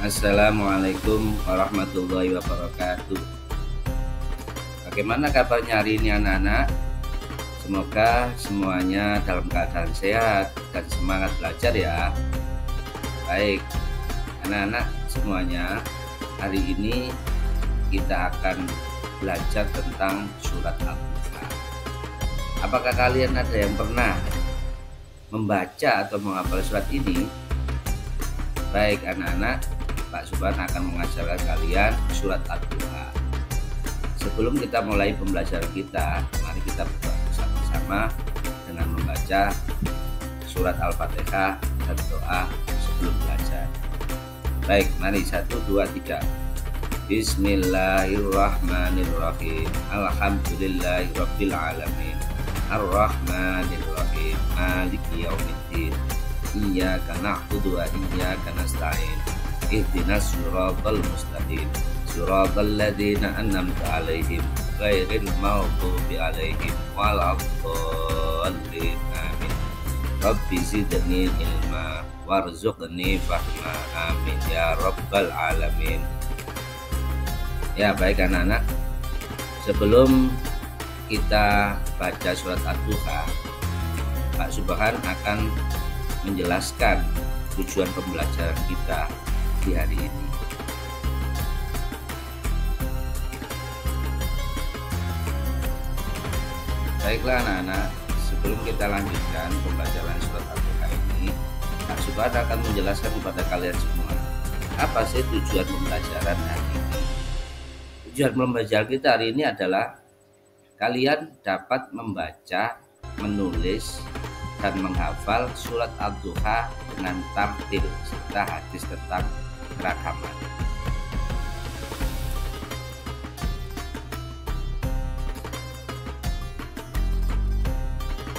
Assalamualaikum warahmatullahi wabarakatuh. Bagaimana kabarnya hari ini anak-anak? Semoga semuanya dalam keadaan sehat dan semangat belajar ya. Baik, anak-anak semuanya, hari ini kita akan belajar tentang surat Al-Duha. Apakah kalian ada yang pernah membaca atau menghafal surat ini? Baik anak-anak, Pak Subhan akan mengajarkan kalian surat Al-Duha. Sebelum kita mulai pembelajaran kita, mari kita berdoa bersama-sama dengan membaca surat Al-Fatihah dan doa sebelum belajar. Baik, mari 1, 2, 3. Bismillahirrahmanirrahim. Alhamdulillahirabbil alamin. Ar-Rahmanirrahim. Maliki yaumiddin. Iyyaka na'budu wa iyyaka nasta'in. Ihdinas siratal mustaqim. Siratal ladzina an'amta 'alaihim ghairil maghdubi 'alaihim waladdallin. Amin. Rabbi zidni ilma warzuqni fahma. Amin ya rabbal alamin. Ya, baik anak-anak. Sebelum kita baca surat Al-Duha, Pak Subhan akan menjelaskan tujuan pembelajaran kita di hari ini. Baiklah anak-anak, sebelum kita lanjutkan pembelajaran surat Al-Duha ini, Pak Subhan akan menjelaskan kepada kalian semua apa sih tujuan pembelajaran hari ini. Tujuan pembelajaran kita hari ini adalah kalian dapat membaca, menulis, dan menghafal surat Al-Duha dengan tartil serta hadis tentang keragaman.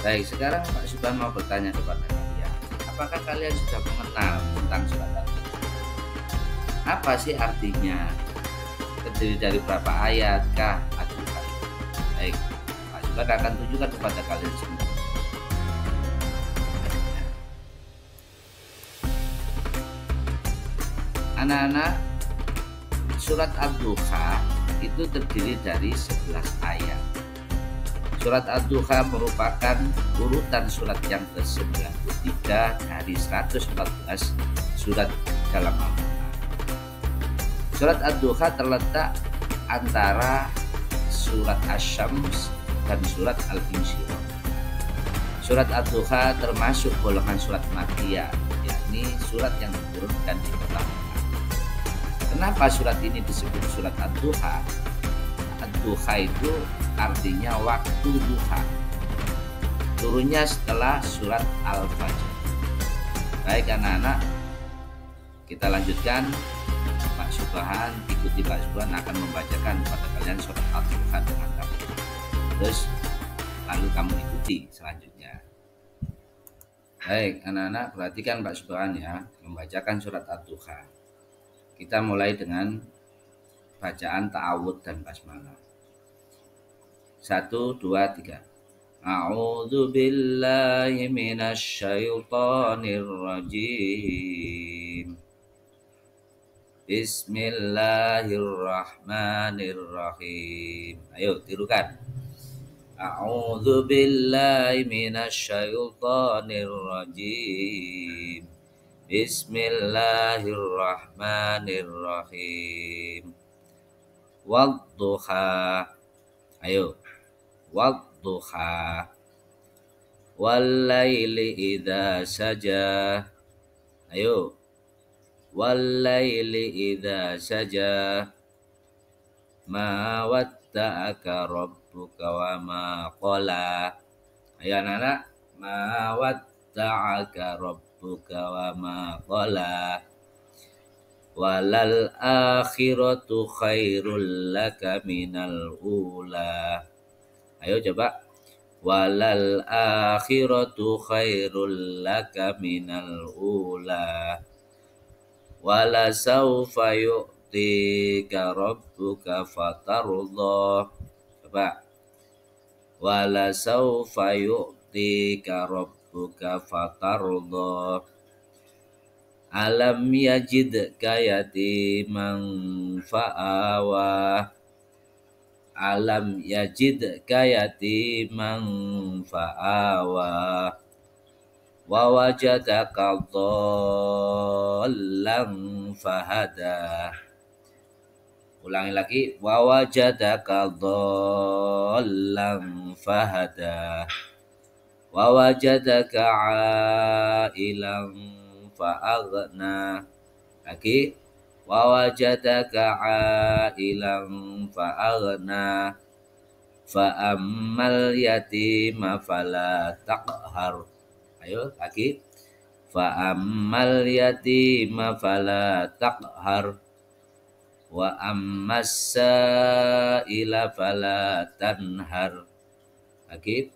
Baik, sekarang Pak Subhan mau bertanya kepada kalian, apakah kalian sudah mengenal tentang surat Al-Duha? Apa sih artinya? Terdiri dari berapa ayat kah Al-Duha itu? Baik, Pak Subhan akan tunjukkan kepada kalian semua. Anak-anak, surat Al-Duha itu terdiri dari 11 ayat. Surat Al-Duha merupakan urutan surat yang ke-93 dari 114 surat dalam Al-Quran. Surat Al-Duha terletak antara surat Asy-Syams dan surat Al-Insyirah. Surat Al-Duha termasuk golongan surat Makkiyah, yakni surat yang diturunkan di kota Mekah. Kenapa surat ini disebut surat Al-Duha? Al-Duha itu artinya waktu duha. Turunnya setelah surat Al-Fajr. Baik anak-anak, kita lanjutkan. Pak Subhan, ikuti Pak Subhan akan membacakan kepada kalian surat Al-Duha dengan kamu. Terus lalu kamu ikuti selanjutnya. Baik anak-anak, perhatikan Pak Subhan ya, membacakan surat Al-Duha. Kita mulai dengan bacaan ta'awudz dan basmalah. 1, 2, 3. A'udzu billahi minasy syaithanir rajim. Bismillahirrahmanirrahim. Ayo tirukan. A'udzu billahi minasy syaithanir rajim. Bismillahirrahmanirrahim. Wadduha. Ayo. Wadduha. Wallaili idza saja. Ayo. Wallaili idza saja. Ma wadda'aka rabbuka wa ma qala. Ayo anak-anak. Ma wadda'aka rabbuka wa ma qala. Walal akhiratu khairul laka minal ula. Ayo coba. Walal akhiratu khairul laka minal ula. Wala sawfa yu'tika rabbuka fatarudha. Coba. Wala sawfa yu'tika rabbuka fatarudha. Alam yajidka yatiman fa'awa. Alam yajidka yatiman fa'awa. Wa wajadaka dhallan fahada. Ulangi lagi. Wa wajadaka dhallan fahada. Wa wajadaka ailan fa'aghna. Lagi. Wa wajadaka ailan fa'aghna. Fa'ammal yatima fala taqhar. Ayo lagi. Fa'ammal yatima fala taqhar. Wa ammas sa'ila fala tanhar. Lagi.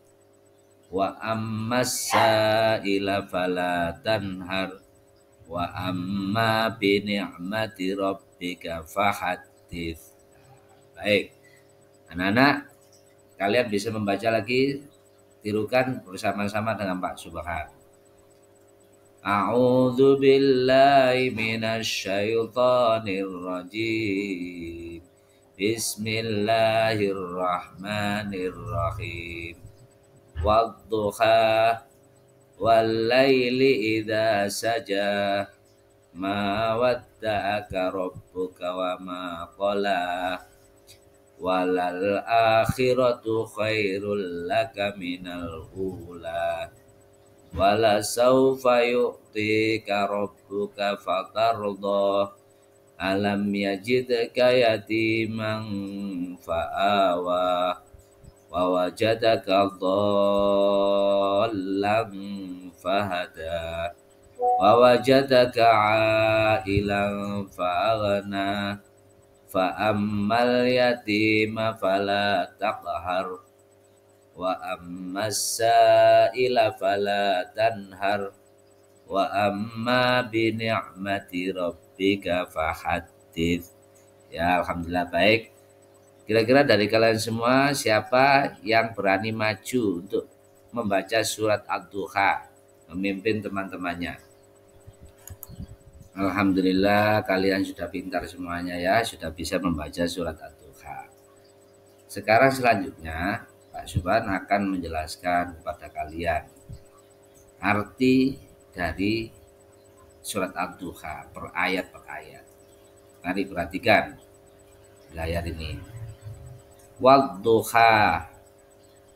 Wa ammas sa'ila fala tanhar. Wa amma bi ni'mati rabbika fahaddits. Baik. Anak-anak, kalian bisa membaca lagi, tirukan bersama-sama dengan Pak Subhan. A'udzu billahi minasy syaithanir rajim. Bismillahirrahmanirrahim. Wadduha wal laili idza saja. Ma wadda'aka rabbuka wa ma qala. Walal akhiratu khairul laka minal ula. Wala sawfa yu'tika rabbuka fatarda. Alam yajidka yatiman fa'awa. Wa wajadaka dhallan fahada. Wa wajadaka ailan fa'aghna. Fa'ammal yatima fala taqhar. Wa ammas sa'ila fala tanhar. Wa amma bi ni'mati rabbika fahaddits. Ya, alhamdulillah baik. Kira-kira dari kalian semua siapa yang berani maju untuk membaca surat Ad-Duha, memimpin teman-temannya? Alhamdulillah kalian sudah pintar semuanya ya, sudah bisa membaca surat Ad-Duha. Sekarang selanjutnya Pak Subhan akan menjelaskan kepada kalian arti dari surat Ad-Duha per ayat per ayat. Mari perhatikan layar ini. Wadduha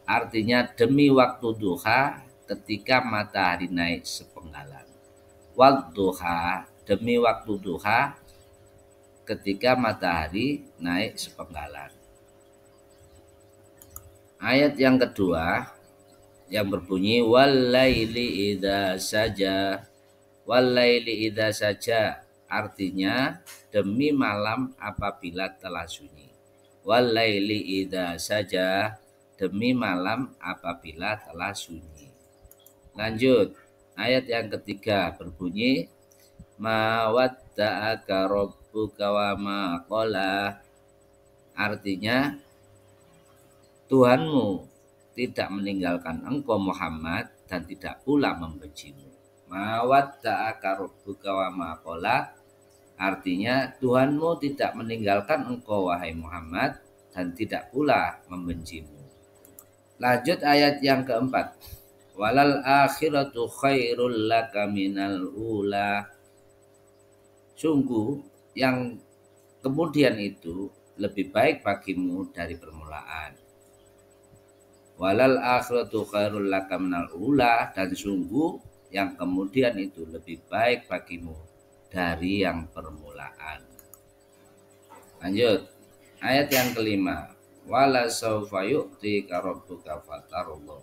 artinya demi waktu duha ketika matahari naik sepenggalan. Wadduha demi waktu duha ketika matahari naik sepenggalan. Ayat yang kedua yang berbunyi walaili idza saja. Walaili idza saja artinya demi malam apabila telah sunyi. Walaili idza saja demi malam apabila telah sunyi. Lanjut, ayat yang ketiga berbunyi ma wadda'aka rabbuka wa ma qala. Artinya Tuhanmu tidak meninggalkan engkau Muhammad dan tidak pula membencimu. Ma wadda'aka rabbuka wa ma qala artinya Tuhanmu tidak meninggalkan engkau wahai Muhammad dan tidak pula membencimu. Lanjut ayat yang keempat. Walal akhiratu khairul laka minal ula. Sungguh yang kemudian itu lebih baik bagimu dari permulaan. Walal akhiratu khairul laka minal ula, dan sungguh yang kemudian itu lebih baik bagimu dari yang permulaan. Lanjut ayat yang kelima. Wala sawfa yu'tika rabbuka fatarda.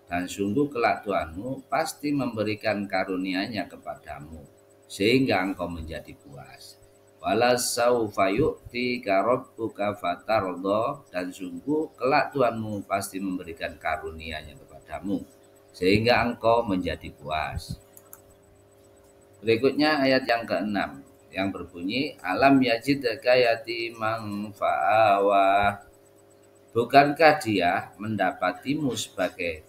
Dan sungguh kelak Tuhanmu pasti memberikan karunia-Nya kepadamu sehingga engkau menjadi puas. Wala sawfa yu'tika rabbuka fatarda. Dan sungguh kelak Tuhanmu pasti memberikan karunia-Nya kepadamu sehingga engkau menjadi puas. Berikutnya ayat yang ke-6 yang berbunyi alam yajidka yatiman fa'awa. Bukankah dia mendapatimu sebagai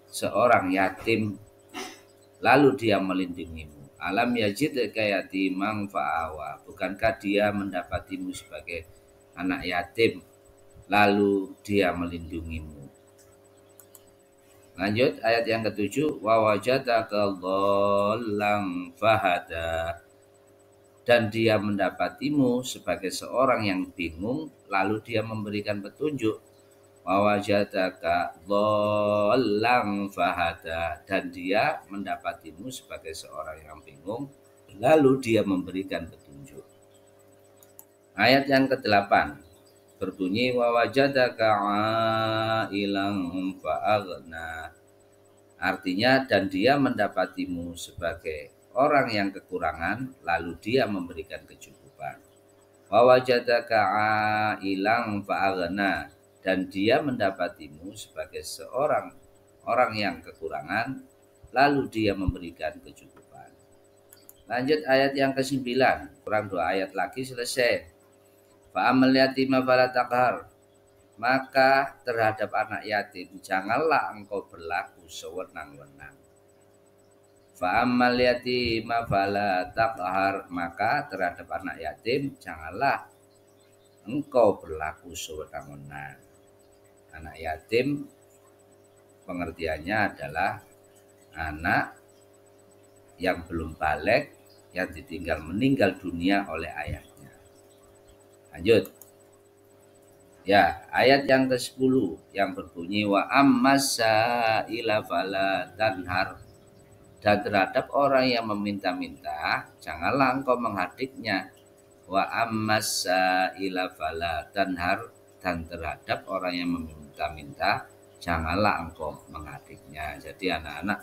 seorang yatim lalu dia melindungimu. Alam yajidka yatiman fa'awa. Bukankah dia mendapatimu sebagai anak yatim, lalu dia melindungimu. Lanjut ayat yang ke-7, wa wajadaka dhallan fahada. Dan dia mendapatimu sebagai seorang yang bingung, lalu dia memberikan petunjuk. Wa wajadaka dhallan fahada. Dan dia mendapatimu sebagai seorang yang bingung, lalu dia memberikan petunjuk. Ayat yang ke-8 berbunyi wa wajadaka ailan fa'aghna. Artinya, dan dia mendapatimu sebagai orang yang kekurangan, lalu dia memberikan kecukupan. Wa wajadaka ailan fa'aghna. Dan dia mendapatimu sebagai seorang orang yang kekurangan, lalu dia memberikan kecukupan. Lanjut ayat yang ke-9, kurang 2 ayat lagi selesai. Fa'amal yatima fala taqhar. Maka terhadap anak yatim janganlah engkau berlaku sewenang-wenang. Fa'amal yatima fala taqhar. Maka terhadap anak yatim janganlah engkau berlaku sewenang-wenang. Anak yatim pengertiannya adalah anak yang belum balik, yang ditinggal meninggal dunia oleh ayahnya. Lanjut. Ya, ayat yang ke-10 yang berbunyi wa ammasaila fala tanhar. Dan terhadap orang yang meminta-minta, janganlah engkau menghadiknya. Wa ammasaila fala tanhar. Dan terhadap orang yang meminta-minta, janganlah engkau menghadiknya. Jadi anak-anak,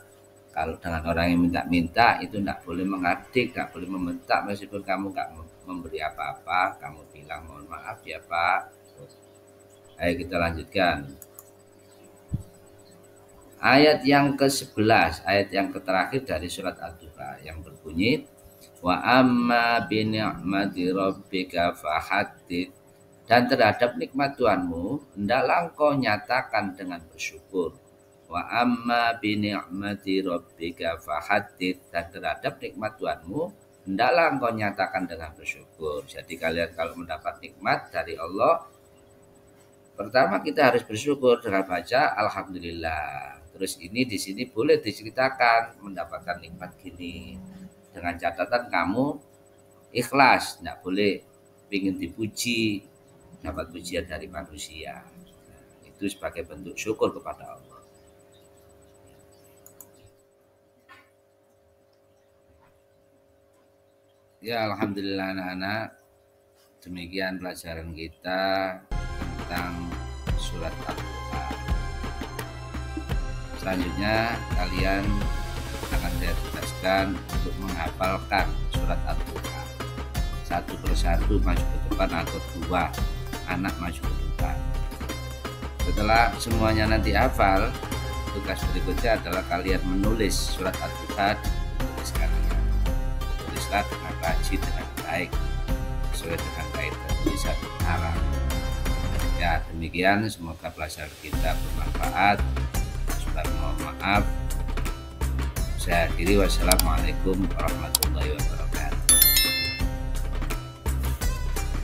kalau dengan orang yang minta-minta itu tidak boleh menghadik, tidak boleh membentak, meskipun kamu nggak memberi apa-apa, kamu bilang mohon maaf ya Pak. Ayo kita lanjutkan. Ayat yang ke-11, ayat yang terakhir dari surat Ad-Duha yang berbunyi wa amma bi ni'mati rabbika fahaddits. Dan terhadap nikmat Tuhanmu hendaklah engkau nyatakan dengan bersyukur. Wa amma bi ni'mati rabbika fahaddits. Dan terhadap nikmat Tuhanmu hendaklah engkau nyatakan dengan bersyukur. Jadi kalian kalau mendapat nikmat dari Allah, pertama kita harus bersyukur dengan baca alhamdulillah. Terus ini di sini boleh diceritakan mendapatkan nikmat gini dengan catatan kamu ikhlas, tidak boleh ingin dipuji, dapat pujian dari manusia. Nah, itu sebagai bentuk syukur kepada Allah. Ya, alhamdulillah anak-anak, demikian pelajaran kita tentang surat Ad-Duha. Selanjutnya kalian akan saya tugaskan untuk menghafalkan surat Ad-Duha satu persatu maju ke depan atau 2 anak maju ke depan. Setelah semuanya nanti hafal, tugas berikutnya adalah kalian menulis surat Ad-Duha di tulis kalian. Tulislah dengan rajin, dengan baik, sesuai dengan kaidah tulisan Arab. Ya, demikian, semoga pelajaran kita bermanfaat. Sudah mohon maaf. Saya akhiri, wassalamualaikum warahmatullahi wabarakatuh.